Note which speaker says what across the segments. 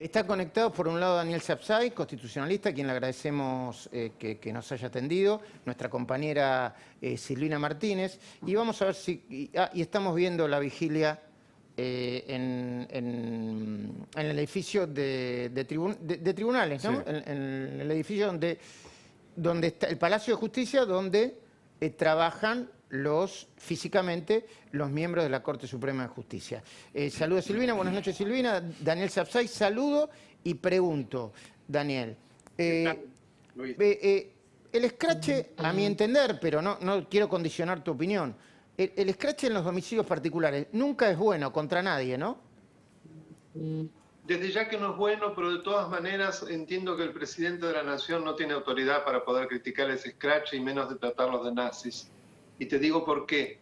Speaker 1: Está conectado por un lado Daniel Sapsay, constitucionalista, a quien le agradecemos que nos haya atendido, nuestra compañera Silvina Martínez, y vamos a ver si... y estamos viendo la vigilia en el edificio de tribunales, ¿no?
Speaker 2: Sí.
Speaker 1: En el edificio donde está el Palacio de Justicia, donde trabajan físicamente los miembros de la Corte Suprema de Justicia. Saludo a Silvina, buenas noches Silvina. Daniel Sapsay, saludo y pregunto, Daniel. El escrache, a mi entender, pero no quiero condicionar tu opinión, el escrache en los domicilios particulares nunca es bueno contra nadie, ¿no?
Speaker 3: Desde ya que no es bueno, pero de todas maneras entiendo que el presidente de la Nación no tiene autoridad para poder criticar ese escrache y menos de tratarlos de nazis. Y te digo por qué.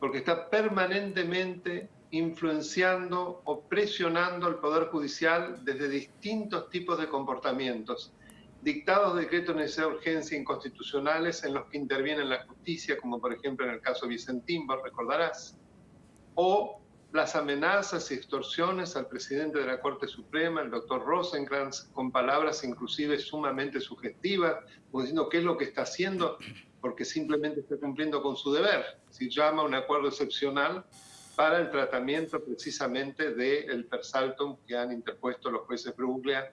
Speaker 3: Porque está permanentemente influenciando o presionando al Poder Judicial desde distintos tipos de comportamientos. Dictados de decretos de necesidad de urgencia inconstitucionales en los que interviene la justicia, como por ejemplo en el caso Vicentín, vos recordarás, o las amenazas y extorsiones al presidente de la Corte Suprema, el doctor Rosenkrantz, con palabras inclusive sumamente sugestivas, como diciendo qué es lo que está haciendo, porque simplemente está cumpliendo con su deber, si llama a un acuerdo excepcional para el tratamiento precisamente del persaltum que han interpuesto los jueces Bruglia,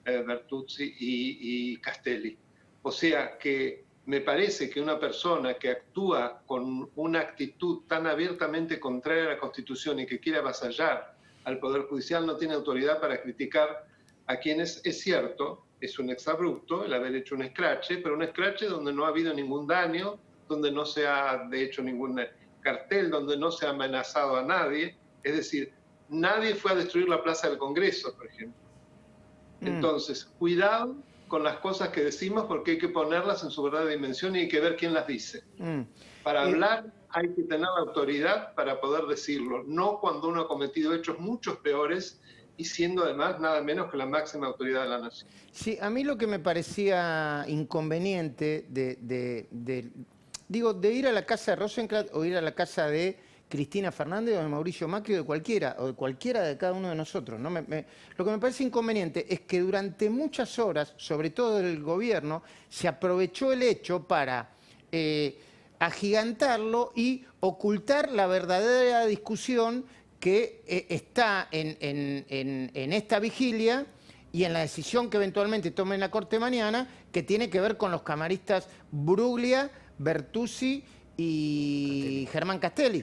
Speaker 3: Bertuzzi y Castelli. O sea que me parece que una persona que actúa con una actitud tan abiertamente contraria a la Constitución y que quiere avasallar al Poder Judicial no tiene autoridad para criticar a quienes, es cierto, es un exabrupto el haber hecho un escrache, pero un escrache donde no ha habido ningún daño, donde no se ha hecho ningún cartel, donde no se ha amenazado a nadie. Es decir, nadie fue a destruir la Plaza del Congreso, por ejemplo. Entonces, cuidado con las cosas que decimos porque hay que ponerlas en su verdadera dimensión y hay que ver quién las dice. Para hablar hay que tener la autoridad para poder decirlo, no cuando uno ha cometido hechos muchos peores y siendo además nada menos que la máxima autoridad de la nación.
Speaker 1: Sí, a mí lo que me parecía inconveniente de ir a la casa de Rosenkrantz o ir a la casa de Cristina Fernández o de Mauricio Macri o de cualquiera de cada uno de nosotros, ¿no? Lo que me parece inconveniente es que durante muchas horas, sobre todo el gobierno, se aprovechó el hecho para agigantarlo y ocultar la verdadera discusión que está en esta vigilia y en la decisión que eventualmente tome en la Corte mañana, que tiene que ver con los camaristas Bruglia, Bertuzzi y Germán Castelli.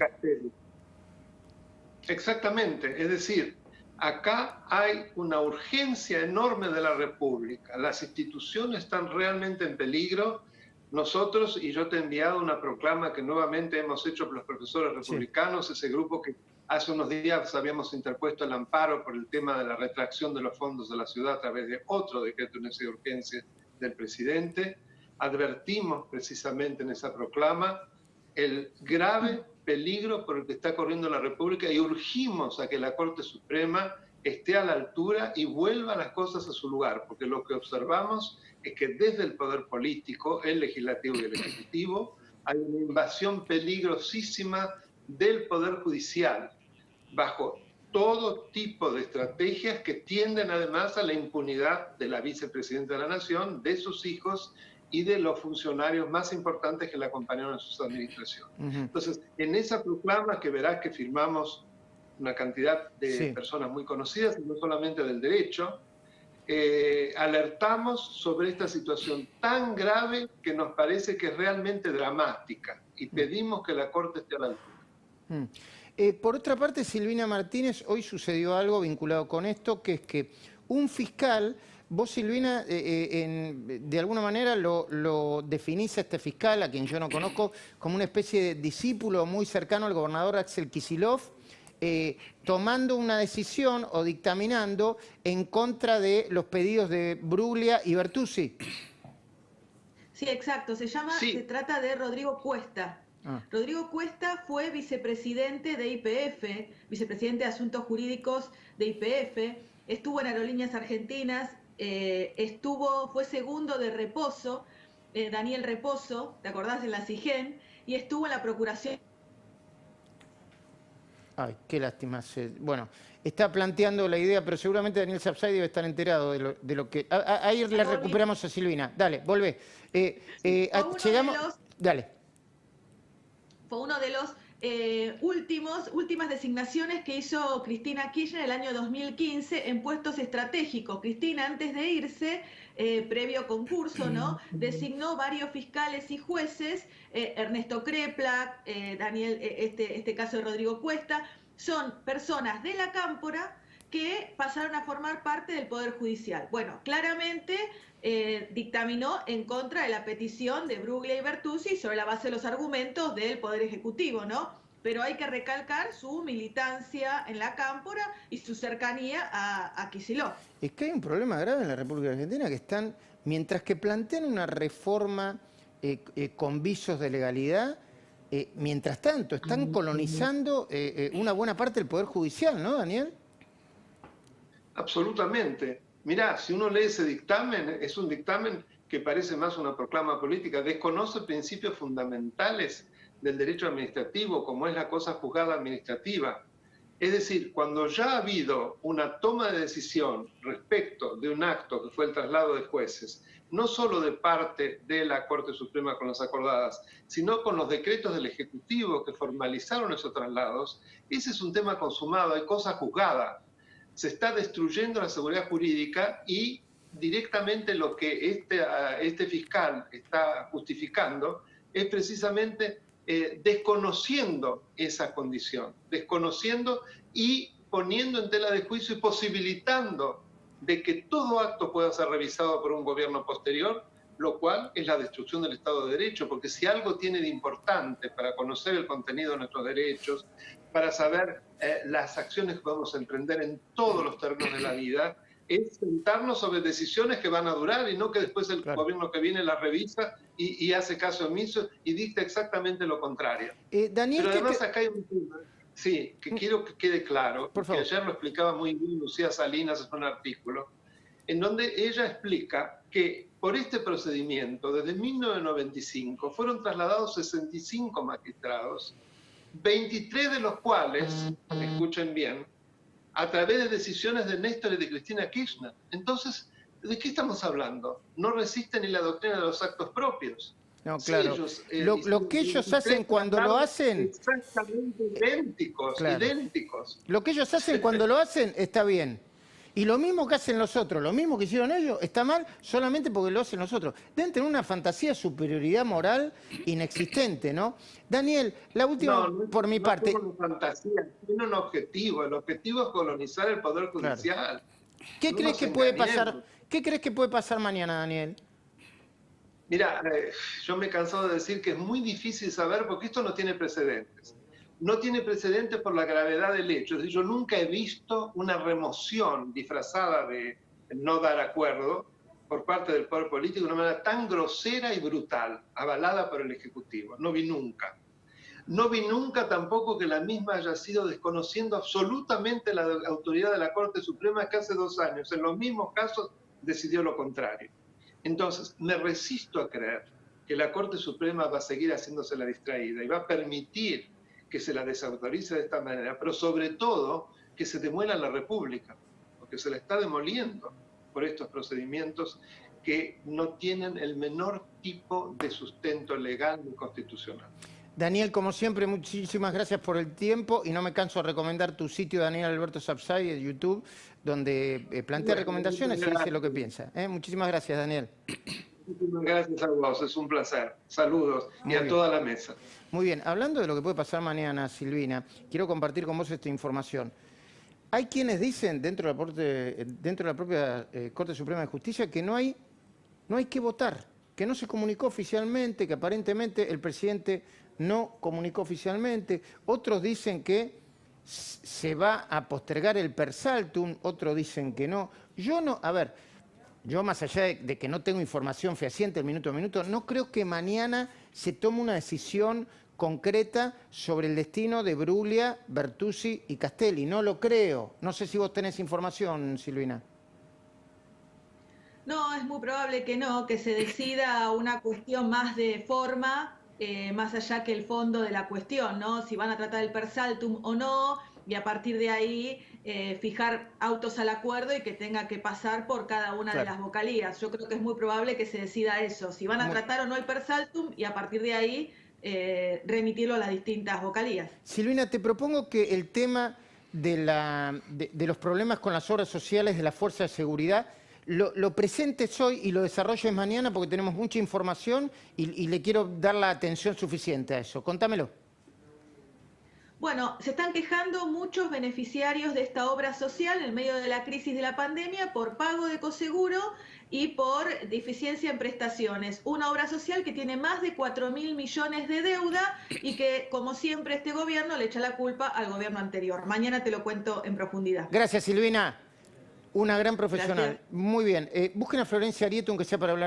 Speaker 3: Exactamente, es decir, acá hay una urgencia enorme de la República. Las instituciones están realmente en peligro. Nosotros, y yo te he enviado una proclama que nuevamente hemos hecho por los profesores republicanos, sí. Ese grupo que hace unos días habíamos interpuesto el amparo por el tema de la retracción de los fondos de la ciudad a través de otro decreto de necesidad de urgencia del presidente. Advertimos precisamente en esa proclama el grave peligro por el que está corriendo la República y urgimos a que la Corte Suprema esté a la altura y vuelva las cosas a su lugar, porque lo que observamos es que desde el poder político, el legislativo y el ejecutivo, hay una invasión peligrosísima del poder judicial, bajo todo tipo de estrategias que tienden además a la impunidad de la vicepresidenta de la Nación, de sus hijos y de los funcionarios más importantes que la acompañaron en sus administraciones. Entonces, en esa proclama que verás que firmamos una cantidad de personas muy conocidas, no solamente del derecho, alertamos sobre esta situación tan grave que nos parece que es realmente dramática y pedimos que la Corte esté a la altura.
Speaker 1: Por otra parte, Silvina Martínez, hoy sucedió algo vinculado con esto, que es que un fiscal... Vos, Silvina, de alguna manera lo definís a este fiscal, a quien yo no conozco, como una especie de discípulo muy cercano al gobernador Axel Kicillof, tomando una decisión o dictaminando en contra de los pedidos de Bruglia y Bertuzzi.
Speaker 4: Sí, exacto. Se trata de Rodrigo Cuesta. Rodrigo Cuesta fue vicepresidente de YPF, vicepresidente de Asuntos Jurídicos de YPF, estuvo en Aerolíneas Argentinas, fue segundo de Reposo, Daniel Reposo, ¿te acordás de la CIGEN? Y estuvo en la Procuración.
Speaker 1: Ay, qué lástima. Bueno, está planteando la idea, pero seguramente Daniel Sapsay debe estar enterado de lo que... Ahí le recuperamos a Silvina. Dale, volvé. Llegamos... Dale.
Speaker 4: Fue uno de los últimas designaciones que hizo Cristina Kirchner el año 2015 en puestos estratégicos. Cristina, antes de irse, previo concurso, ¿no?, designó varios fiscales y jueces, Ernesto Kreplak, Daniel, este caso de Rodrigo Cuesta, son personas de la Cámpora que pasaron a formar parte del Poder Judicial. Bueno, claramente dictaminó en contra de la petición de Bruglia y Bertuzzi sobre la base de los argumentos del Poder Ejecutivo, ¿no? Pero hay que recalcar su militancia en la Cámpora y su cercanía a Kicillof.
Speaker 1: Es que hay un problema grave en la República Argentina, que están, mientras que plantean una reforma con visos de legalidad, mientras tanto están colonizando una buena parte del Poder Judicial, ¿no, Daniel?
Speaker 3: Absolutamente. Mirá, si uno lee ese dictamen, es un dictamen que parece más una proclama política, desconoce principios fundamentales del derecho administrativo, como es la cosa juzgada administrativa. Es decir, cuando ya ha habido una toma de decisión respecto de un acto que fue el traslado de jueces, no solo de parte de la Corte Suprema con las acordadas, sino con los decretos del Ejecutivo que formalizaron esos traslados, ese es un tema consumado, hay cosa juzgada. Se está destruyendo la seguridad jurídica y directamente lo que este fiscal está justificando es precisamente desconociendo esa condición, desconociendo y poniendo en tela de juicio y posibilitando de que todo acto pueda ser revisado por un gobierno posterior, lo cual es la destrucción del Estado de Derecho, porque si algo tiene de importante para conocer el contenido de nuestros derechos, para saber las acciones que podemos emprender en todos los terrenos de la vida, es sentarnos sobre decisiones que van a durar y no que después el gobierno que viene las revisa y hace caso omiso y dicta exactamente lo contrario.
Speaker 1: Daniel,
Speaker 3: pero además acá hay un tema, sí, que quiero que quede claro, que ayer lo explicaba muy bien Lucía Salinas en un artículo, en donde ella explica que por este procedimiento, desde 1995, fueron trasladados 65 magistrados, 23 de los cuales, escuchen bien, a través de decisiones de Néstor y de Cristina Kirchner. Entonces, ¿de qué estamos hablando? No resiste ni la doctrina de los actos propios.
Speaker 1: No, claro. Sí, ellos, lo que ellos hacen cuando lo hacen...
Speaker 3: Exactamente idénticos, idénticos.
Speaker 1: Lo que ellos hacen cuando lo hacen está bien. Y lo mismo que hacen los otros, lo mismo que hicieron ellos, está mal solamente porque lo hacen los otros. Deben tener una fantasía de superioridad moral inexistente, ¿no? Daniel, la última por mi parte...
Speaker 3: No, fantasía, tiene un objetivo. El objetivo es colonizar el Poder Judicial.
Speaker 1: Claro. ¿Qué crees que puede pasar? ¿Qué crees que puede pasar mañana, Daniel?
Speaker 3: Mira, yo me he cansado de decir que es muy difícil saber porque esto no tiene precedentes. No tiene precedentes por la gravedad del hecho. Es decir, yo nunca he visto una remoción disfrazada de no dar acuerdo por parte del poder político de una manera tan grosera y brutal, avalada por el Ejecutivo. No vi nunca. No vi nunca tampoco que la misma haya sido desconociendo absolutamente la autoridad de la Corte Suprema que hace 2 años, en los mismos casos, decidió lo contrario. Entonces, me resisto a creer que la Corte Suprema va a seguir haciéndose la distraída y va a permitir que se la desautorice de esta manera, pero sobre todo que se demuela la República, porque se la está demoliendo por estos procedimientos que no tienen el menor tipo de sustento legal ni constitucional.
Speaker 1: Daniel, como siempre, muchísimas gracias por el tiempo y no me canso de recomendar tu sitio, Daniel Alberto Sapsay, de YouTube, donde plantea recomendaciones y dice lo que piensa. Muchísimas gracias, Daniel.
Speaker 3: Muchísimas gracias a vos, es un placer. Saludos y a toda la mesa.
Speaker 1: Muy bien, hablando de lo que puede pasar mañana, Silvina, quiero compartir con vos esta información. Hay quienes dicen dentro de la propia Corte Suprema de Justicia que no hay que votar, que no se comunicó oficialmente, que aparentemente el presidente no comunicó oficialmente. Otros dicen que se va a postergar el per saltum, otros dicen que no. Yo más allá de que no tengo información fehaciente el minuto a minuto, no creo que mañana se tome una decisión concreta sobre el destino de Bruglia, Bertuzzi y Castelli. No lo creo. No sé si vos tenés información, Silvina.
Speaker 4: No, es muy probable que no, que se decida una cuestión más de forma, más allá que el fondo de la cuestión, ¿no? Si van a tratar el per saltum o no, y a partir de ahí fijar autos al acuerdo y que tenga que pasar por cada una de las vocalías. Yo creo que es muy probable que se decida eso, si van a tratar o no el per saltum, y a partir de ahí remitirlo a las distintas vocalías.
Speaker 1: Silvina, te propongo que el tema de los problemas con las obras sociales de la Fuerza de Seguridad lo presentes hoy y lo desarrolles mañana, porque tenemos mucha información y le quiero dar la atención suficiente a eso. Contámelo.
Speaker 4: Bueno, se están quejando muchos beneficiarios de esta obra social en medio de la crisis de la pandemia por pago de coseguro y por deficiencia en prestaciones. Una obra social que tiene más de 4.000 millones de deuda y que, como siempre, este gobierno le echa la culpa al gobierno anterior. Mañana te lo cuento en profundidad.
Speaker 1: Gracias, Silvina. Una gran profesional.
Speaker 4: Gracias.
Speaker 1: Muy bien. Busquen a Florencia Arieto, aunque sea para hablar.